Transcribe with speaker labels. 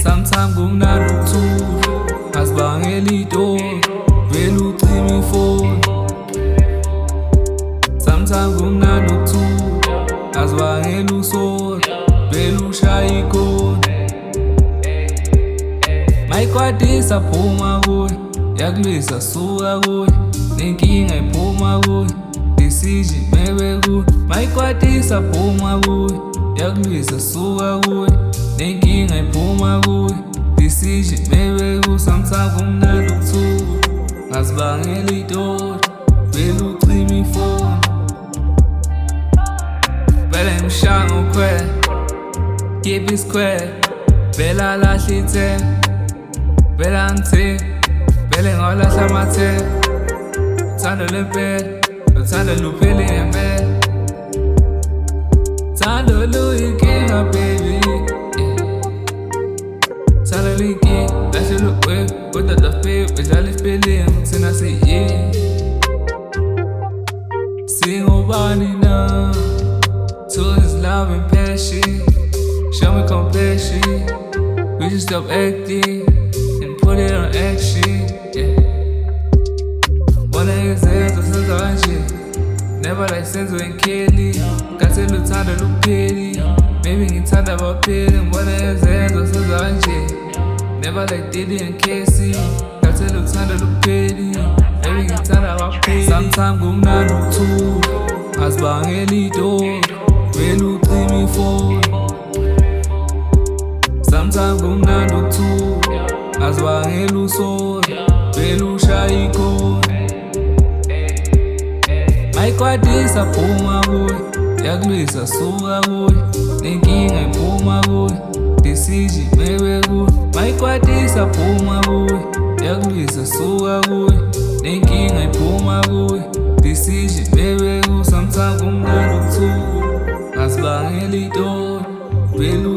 Speaker 1: Sometimes kumnandi ukuthula, asibangela itori, vele ucima ifoni. Sometimes kumnandi ukuthula, asibangela usori, vele ushaya ikoni. Mayikwatisa phuma kuye, yakulwisa suka kuye, nenkinga iphuma kuye, decision mebe kuye. Mayikwatisa phuma kuye, yakulwisa suka kuye, nenkinga iphuma kuye, decision mebe kuye. Sometimes kumnandi ukuthula, asibangela itori, vele ucima ifoni. Vele ngimshaya ngokhwela, keep it square, vele alahle ithemba, vele angithembi, vele ngawalahla amathemba. Uthando lwempela, uthando luphele ngempela. Uthando luyinkinga baby, uthando luyinkinga, lahle lukwephu, kodwa dafephu edlala isipelingi, thina siyi. Singobani na, to his love and passion, show me compassion. We should stop acting and put it on action, yeah. Wanna exist or something, never like sense when Kelly. Got to look tired of look pity. Maybe you tired of a pity. Wanna exist or something, never like Diddy and Casey. Got to look tired of look pity. Maybe you tired of a pity. Sometimes kumnandi ukuthula, asibangela itori, vele ucima ifoni. Sometimes kumnandi ukuthula, asibangela usori, vele ushaya ikoni. Mayikwatisa phuma kuye, yakulwisa suka kuye, nenkinga iphuma kuye, decision mebe kuye. Mayikwatisa phuma kuye, yakulwisa suka kuye, nenkinga iphuma kuye, decision mebe kuye. Sometimes kumnandi ukuthula, asibangela itori, vele